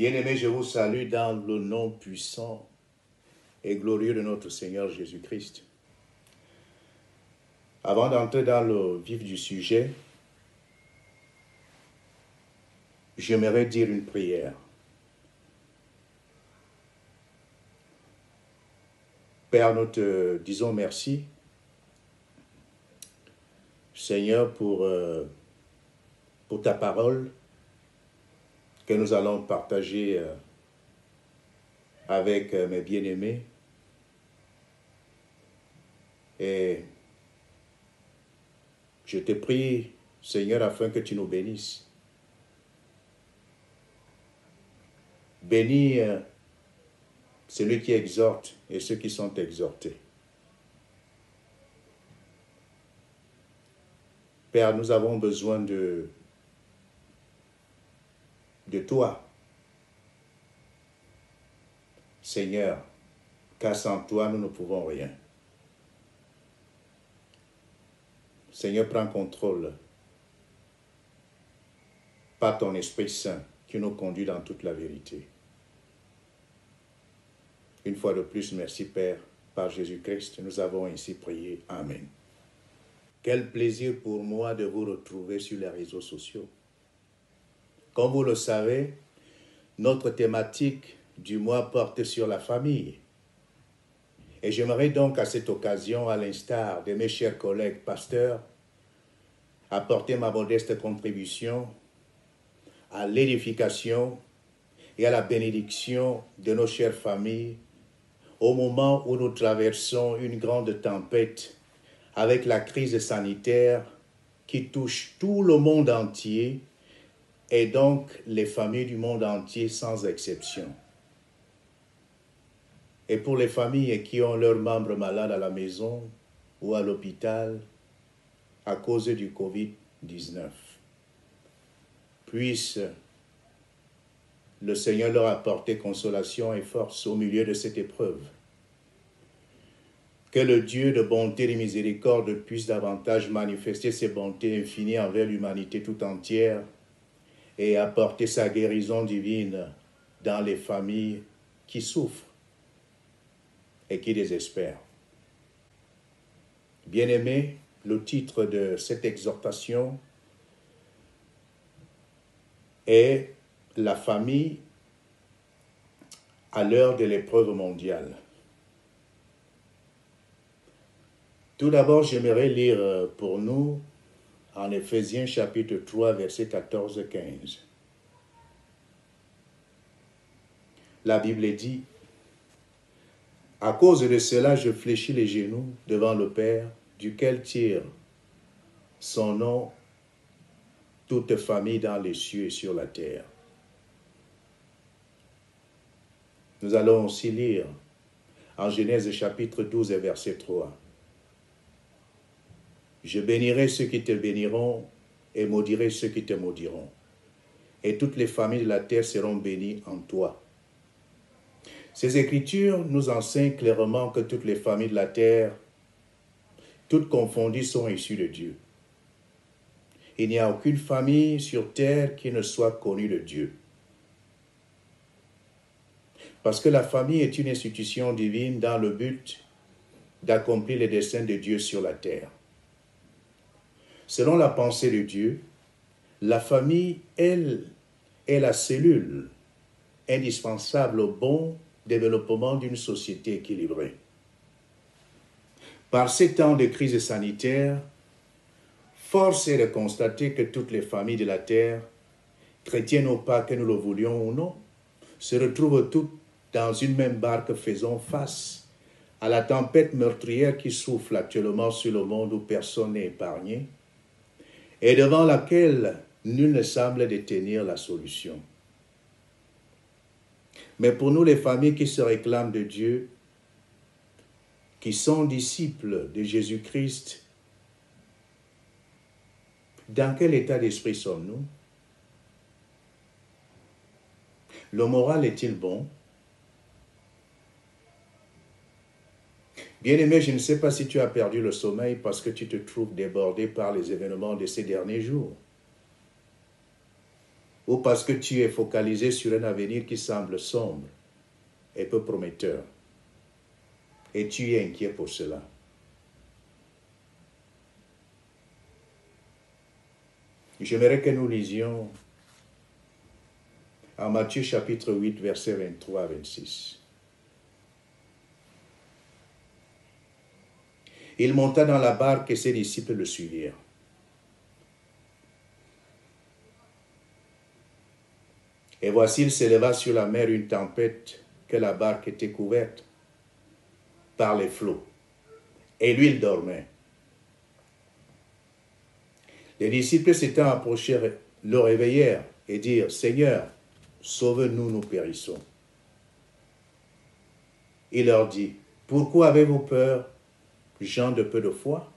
Bien-aimés, je vous salue dans le nom puissant et glorieux de notre Seigneur Jésus-Christ. Avant d'entrer dans le vif du sujet, j'aimerais dire une prière. Père, nous te disons merci, Seigneur, pour ta parole que nous allons partager avec mes bien-aimés. Et je te prie, Seigneur, afin que tu nous bénisses. Bénis celui qui exhorte et ceux qui sont exhortés. Père, nous avons besoin de toi. Seigneur, car sans toi, nous ne pouvons rien. Seigneur, prends contrôle par ton Esprit Saint qui nous conduit dans toute la vérité. Une fois de plus, merci Père, par Jésus-Christ, nous avons ainsi prié. Amen. Quel plaisir pour moi de vous retrouver sur les réseaux sociaux. Comme vous le savez, notre thématique du mois porte sur la famille. Et j'aimerais donc à cette occasion, à l'instar de mes chers collègues pasteurs, apporter ma modeste contribution à l'édification et à la bénédiction de nos chères familles au moment où nous traversons une grande tempête avec la crise sanitaire qui touche tout le monde entier et donc les familles du monde entier sans exception. Et pour les familles qui ont leurs membres malades à la maison ou à l'hôpital à cause du Covid-19, puisse le Seigneur leur apporter consolation et force au milieu de cette épreuve. Que le Dieu de bonté et de miséricorde puisse davantage manifester ses bontés infinies envers l'humanité tout entière et apporter sa guérison divine dans les familles qui souffrent et qui désespèrent. Bien-aimés, le titre de cette exhortation est « La famille à l'heure de l'épreuve mondiale ». Tout d'abord, j'aimerais lire pour nous en Éphésiens chapitre 3, versets 14-15. La Bible dit « À cause de cela, je fléchis les genoux devant le Père, duquel tire son nom toute famille dans les cieux et sur la terre. » Nous allons aussi lire en Genèse chapitre 12 et verset 3. Je bénirai ceux qui te béniront et maudirai ceux qui te maudiront. Et toutes les familles de la terre seront bénies en toi. Ces Écritures nous enseignent clairement que toutes les familles de la terre, toutes confondues, sont issues de Dieu. Il n'y a aucune famille sur terre qui ne soit connue de Dieu. Parce que la famille est une institution divine dans le but d'accomplir les desseins de Dieu sur la terre. Selon la pensée de Dieu, la famille, elle, est la cellule indispensable au bon développement d'une société équilibrée. Par ces temps de crise sanitaire, force est de constater que toutes les familles de la terre, chrétiennes ou pas, que nous le voulions ou non, se retrouvent toutes dans une même barque faisant face à la tempête meurtrière qui souffle actuellement sur le monde où personne n'est épargné et devant laquelle nul ne semble détenir la solution. Mais pour nous, les familles qui se réclament de Dieu, qui sont disciples de Jésus-Christ, dans quel état d'esprit sommes-nous? Le moral est-il bon? Bien-aimé, je ne sais pas si tu as perdu le sommeil parce que tu te trouves débordé par les événements de ces derniers jours. ou parce que tu es focalisé sur un avenir qui semble sombre et peu prometteur, et tu es inquiet pour cela. J'aimerais que nous lisions en Matthieu chapitre 8, versets 23 à 26. Il monta dans la barque et ses disciples le suivirent. Et voici, il s'éleva sur la mer une tempête, que la barque était couverte par les flots. Et lui, il dormait. Les disciples s'étant approchés, le réveillèrent et dirent, « Seigneur, sauve-nous, nous périssons. » Il leur dit, « Pourquoi avez-vous peur, gens de peu de foi ?»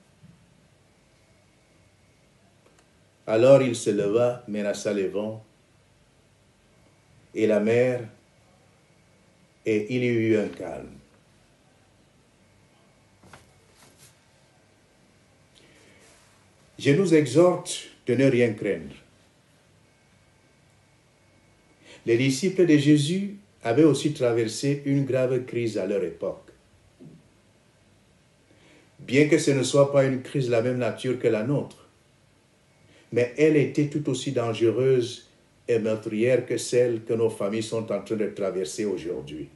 Alors il se leva, menaça les vents et la mer, et il y eut un calme. Je nous exhorte de ne rien craindre. Les disciples de Jésus avaient aussi traversé une grave crise à leur époque. Bien que ce ne soit pas une crise de la même nature que la nôtre, mais elle était tout aussi dangereuse et meurtrière que celle que nos familles sont en train de traverser aujourd'hui.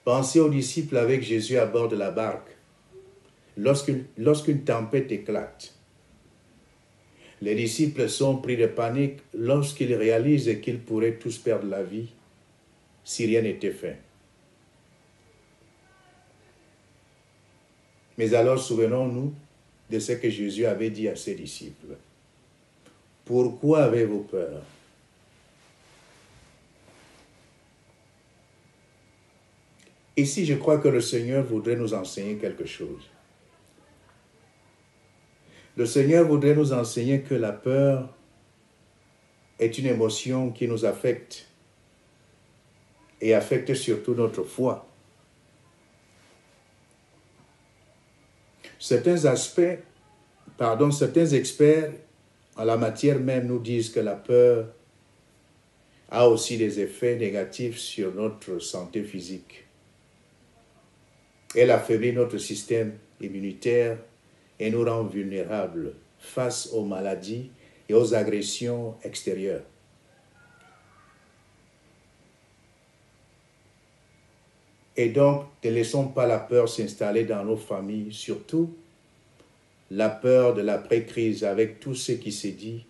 Pensez aux disciples avec Jésus à bord de la barque. Lorsqu'une tempête éclate, les disciples sont pris de panique lorsqu'ils réalisent qu'ils pourraient tous perdre la vie si rien n'était fait. Mais alors souvenons-nous de ce que Jésus avait dit à ses disciples. « Pourquoi avez-vous peur ?» Ici, je crois que le Seigneur voudrait nous enseigner quelque chose. Le Seigneur voudrait nous enseigner que la peur est une émotion qui nous affecte et affecte surtout notre foi. Certains experts en la matière même nous disent que la peur a aussi des effets négatifs sur notre santé physique. Elle affaiblit notre système immunitaire et nous rend vulnérables face aux maladies et aux agressions extérieures. Et donc, ne laissons pas la peur s'installer dans nos familles, surtout la peur de l'après-crise avec tout ce qui s'est dit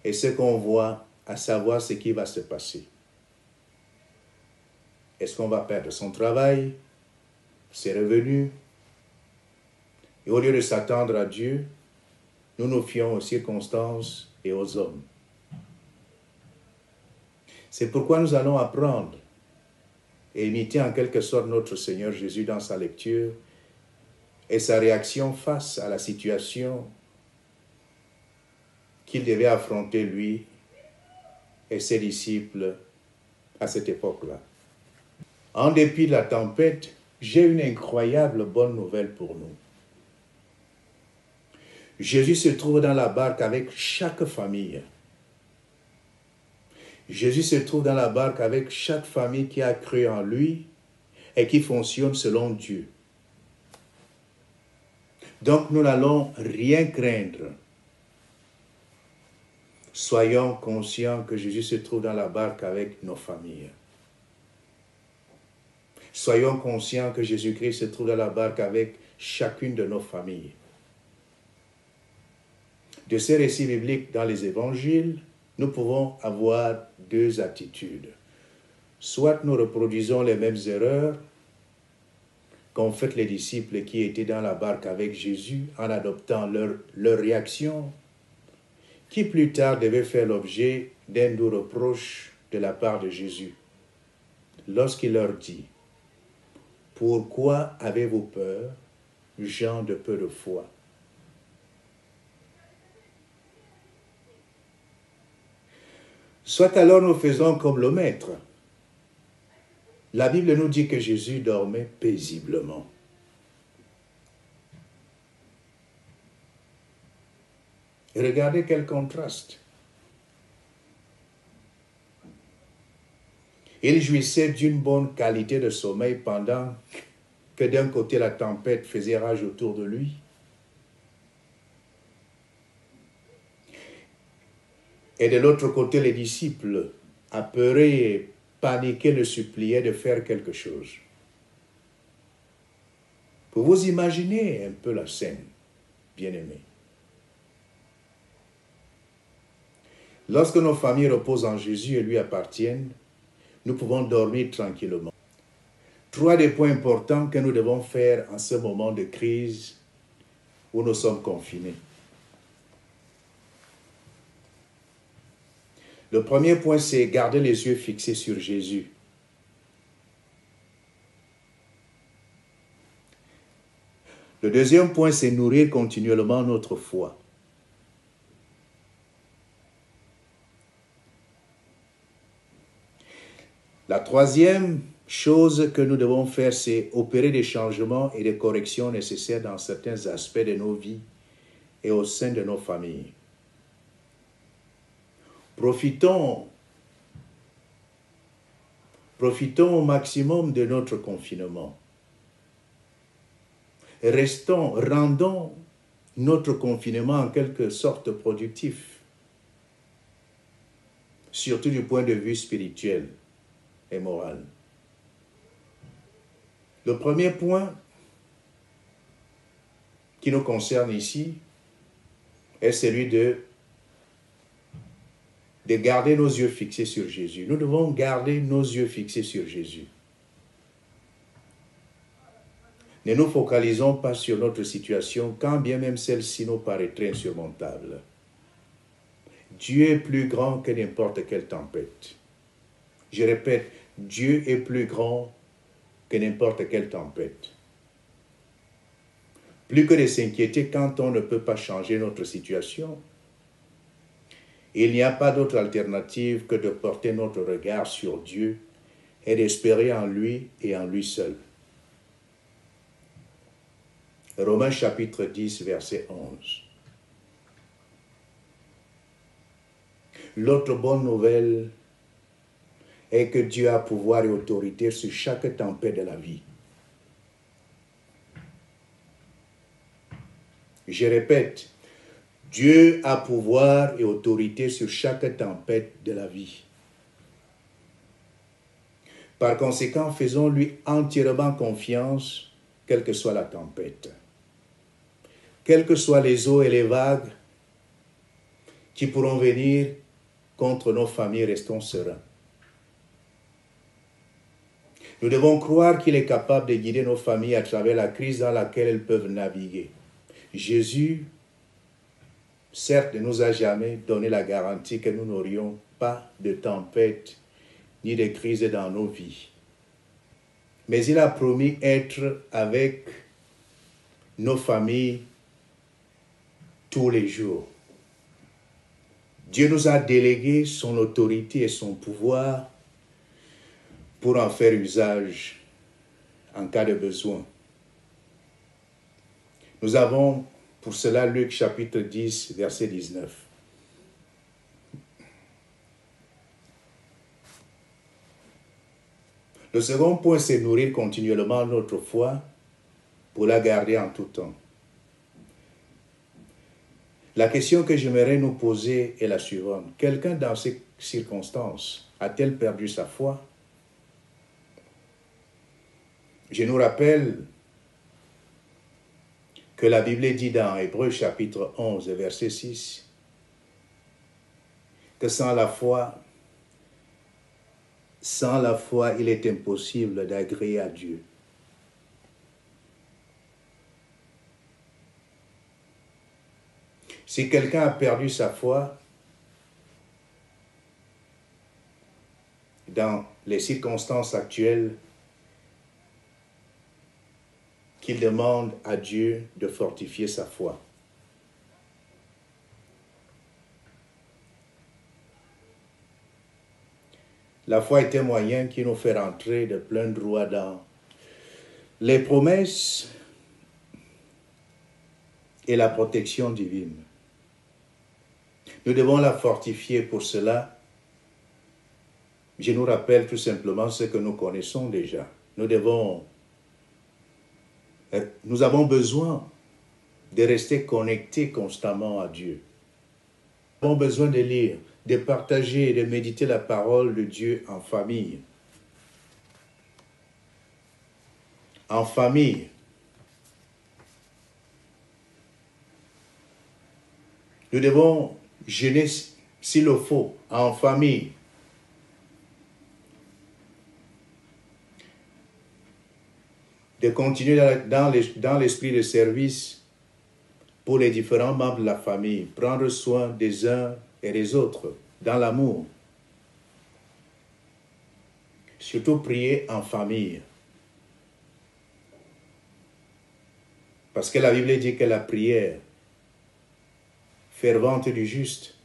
et ce qu'on voit, à savoir ce qui va se passer. Est-ce qu'on va perdre son travail, ses revenus? Et au lieu de s'attendre à Dieu, nous nous fions aux circonstances et aux hommes. C'est pourquoi nous allons apprendre et imiter en quelque sorte notre Seigneur Jésus dans sa lecture et sa réaction face à la situation qu'il devait affronter lui et ses disciples à cette époque-là. En dépit de la tempête, j'ai une incroyable bonne nouvelle pour nous. Jésus se trouve dans la barque avec chaque famille. Jésus se trouve dans la barque avec chaque famille qui a cru en lui et qui fonctionne selon Dieu. Donc nous n'allons rien craindre. Soyons conscients que Jésus se trouve dans la barque avec nos familles. Soyons conscients que Jésus-Christ se trouve dans la barque avec chacune de nos familles. De ces récits bibliques dans les évangiles, nous pouvons avoir deux attitudes. Soit nous reproduisons les mêmes erreurs qu'ont fait les disciples qui étaient dans la barque avec Jésus en adoptant leur réaction, qui plus tard devait faire l'objet d'un doux reproche de la part de Jésus, lorsqu'il leur dit « Pourquoi avez-vous peur, gens de peu de foi ?» Soit alors nous faisons comme le maître. La Bible nous dit que Jésus dormait paisiblement. Et regardez quel contraste. Il jouissait d'une bonne qualité de sommeil pendant que d'un côté la tempête faisait rage autour de lui. Et de l'autre côté, les disciples, apeurés et paniqués, le suppliaient de faire quelque chose. Pour vous imaginer un peu la scène, bien-aimés. Lorsque nos familles reposent en Jésus et lui appartiennent, nous pouvons dormir tranquillement. 3 des points importants que nous devons faire en ce moment de crise où nous sommes confinés. Le premier point, c'est garder les yeux fixés sur Jésus. Le deuxième point, c'est nourrir continuellement notre foi. La troisième chose que nous devons faire, c'est opérer des changements et des corrections nécessaires dans certains aspects de nos vies et au sein de nos familles. Profitons au maximum de notre confinement. Rendons notre confinement en quelque sorte productif, surtout du point de vue spirituel et moral. Le premier point qui nous concerne ici est celui de garder nos yeux fixés sur Jésus. Nous devons garder nos yeux fixés sur Jésus. Ne nous focalisons pas sur notre situation, quand bien même celle-ci nous paraîtrait insurmontable. Dieu est plus grand que n'importe quelle tempête. Je répète, Dieu est plus grand que n'importe quelle tempête. Plus que de s'inquiéter quand on ne peut pas changer notre situation, il n'y a pas d'autre alternative que de porter notre regard sur Dieu et d'espérer en lui et en lui seul. Romains chapitre 10, verset 11. L'autre bonne nouvelle est que Dieu a pouvoir et autorité sur chaque tempête de la vie. Je répète, Dieu a pouvoir et autorité sur chaque tempête de la vie. Par conséquent, faisons-lui entièrement confiance, quelle que soit la tempête. Quelles que soient les eaux et les vagues qui pourront venir contre nos familles, restons sereins. Nous devons croire qu'il est capable de guider nos familles à travers la crise dans laquelle elles peuvent naviguer. Jésus, certes, ne nous a jamais donné la garantie que nous n'aurions pas de tempête ni de crise dans nos vies. Mais il a promis être avec nos familles tous les jours. Dieu nous a délégué son autorité et son pouvoir pour en faire usage en cas de besoin. Nous avons pour cela Luc chapitre 10, verset 19. Le second point, c'est nourrir continuellement notre foi pour la garder en tout temps. La question que j'aimerais nous poser est la suivante. Quelqu'un dans ces circonstances a-t-il perdu sa foi? Je nous rappelle que la Bible dit dans Hébreux chapitre 11, verset 6, que sans la foi, il est impossible d'agréer à Dieu. Si quelqu'un a perdu sa foi dans les circonstances actuelles, qu'il demande à Dieu de fortifier sa foi. La foi est un moyen qui nous fait rentrer de plein droit dans les promesses et la protection divine. Nous devons la fortifier pour cela. Je nous rappelle tout simplement ce que nous connaissons déjà. Nous avons besoin de rester connectés constamment à Dieu. Nous avons besoin de lire, de partager et de méditer la parole de Dieu en famille. En famille. Nous devons jeûner s'il le faut, en famille. De continuer dans l'esprit de service pour les différents membres de la famille, prendre soin des uns et des autres, dans l'amour. Surtout prier en famille. Parce que la Bible dit que la prière fervente du juste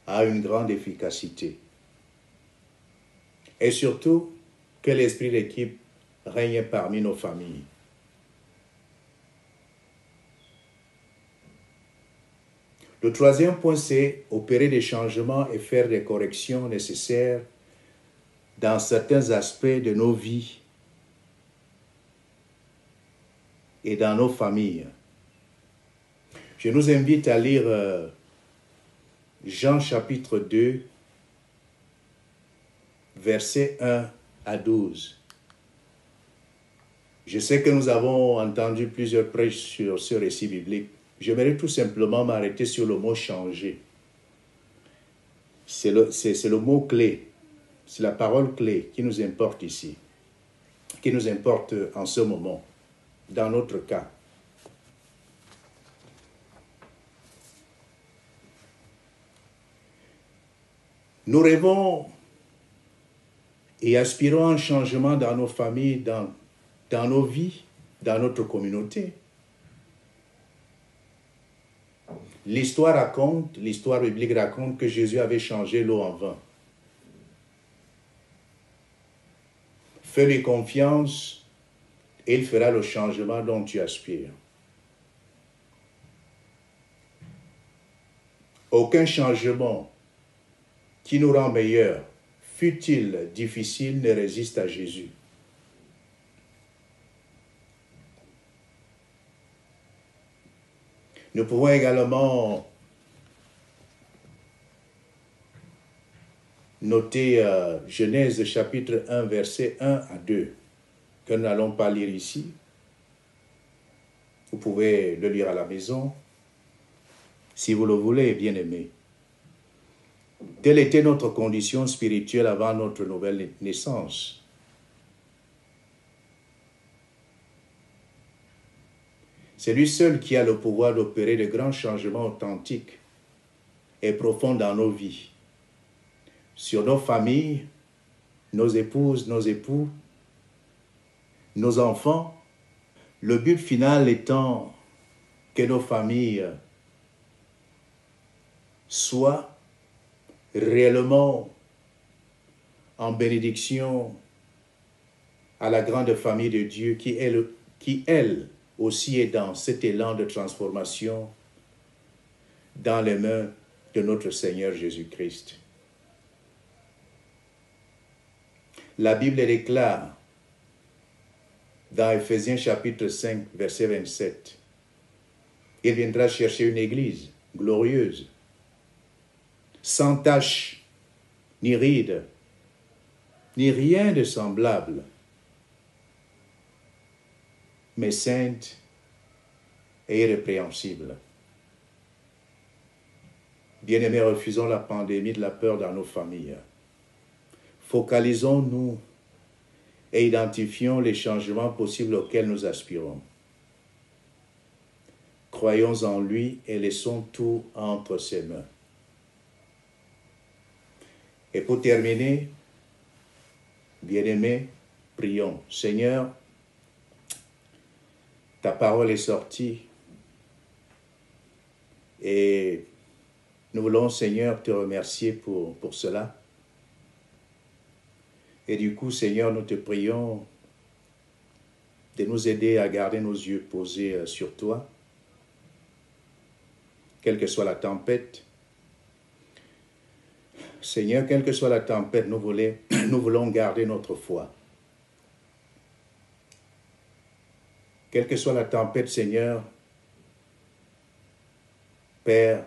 a une grande efficacité. Et surtout, que l'esprit d'équipe règne parmi nos familles. Le troisième point, c'est opérer des changements et faire des corrections nécessaires dans certains aspects de nos vies et dans nos familles. Je nous invite à lire Jean chapitre 2, versets 1 à 12. Je sais que nous avons entendu plusieurs prêches sur ce récit biblique. J'aimerais tout simplement m'arrêter sur le mot « changer ». C'est le mot clé, c'est la parole clé qui nous importe ici, qui nous importe en ce moment, dans notre cas. Nous rêvons et aspirons à un changement dans nos familles, dans nos vies, dans notre communauté. L'histoire biblique raconte que Jésus avait changé l'eau en vin. Fais-lui confiance et il fera le changement dont tu aspires. Aucun changement qui nous rend meilleurs, fût-il difficile, ne résiste à Jésus. Nous pouvons également noter Genèse chapitre 1, versets 1 à 2, que nous n'allons pas lire ici. Vous pouvez le lire à la maison, si vous le voulez, bien-aimés. Telle était notre condition spirituelle avant notre nouvelle naissance. C'est lui seul qui a le pouvoir d'opérer de grands changements authentiques et profonds dans nos vies, sur nos familles, nos épouses, nos époux, nos enfants, le but final étant que nos familles soient réellement en bénédiction à la grande famille de Dieu qui, elle aussi, est dans cet élan de transformation dans les mains de notre Seigneur Jésus-Christ. La Bible déclare dans Éphésiens chapitre 5, verset 27, « Il viendra chercher une église glorieuse, sans tache, ni ride, ni rien de semblable, mais sainte et irrépréhensible. » Bien-aimés, refusons la pandémie de la peur dans nos familles. Focalisons-nous et identifions les changements possibles auxquels nous aspirons. Croyons en lui et laissons tout entre ses mains. Et pour terminer, bien-aimés, prions. Seigneur, ta parole est sortie et nous voulons, Seigneur, te remercier pour cela. Et du coup, Seigneur, nous te prions de nous aider à garder nos yeux posés sur toi, quelle que soit la tempête. Seigneur, quelle que soit la tempête, nous voulons garder notre foi. Quelle que soit la tempête, Seigneur, Père,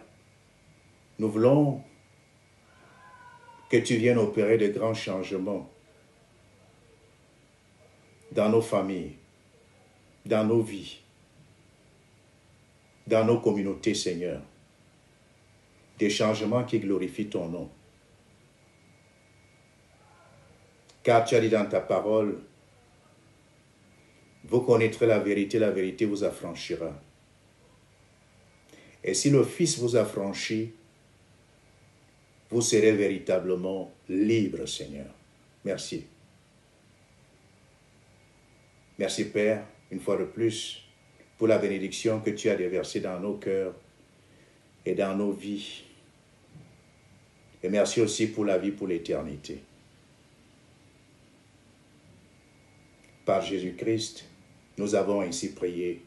nous voulons que tu viennes opérer de grands changements dans nos familles, dans nos vies, dans nos communautés, Seigneur. Des changements qui glorifient ton nom. Car tu as dit dans ta parole, vous connaîtrez la vérité vous affranchira. Et si le Fils vous affranchit, vous serez véritablement libre, Seigneur. Merci. Merci, Père, une fois de plus, pour la bénédiction que tu as déversée dans nos cœurs et dans nos vies. Et merci aussi pour la vie pour l'éternité. Par Jésus-Christ, nous avons ainsi prié.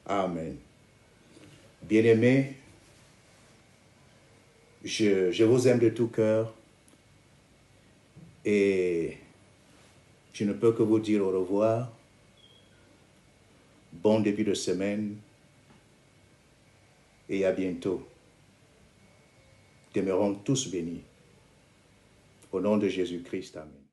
Amen. Bien-aimés, je vous aime de tout cœur et je ne peux que vous dire au revoir. Bon début de semaine et à bientôt. Demeurons tous bénis. Au nom de Jésus-Christ, amen.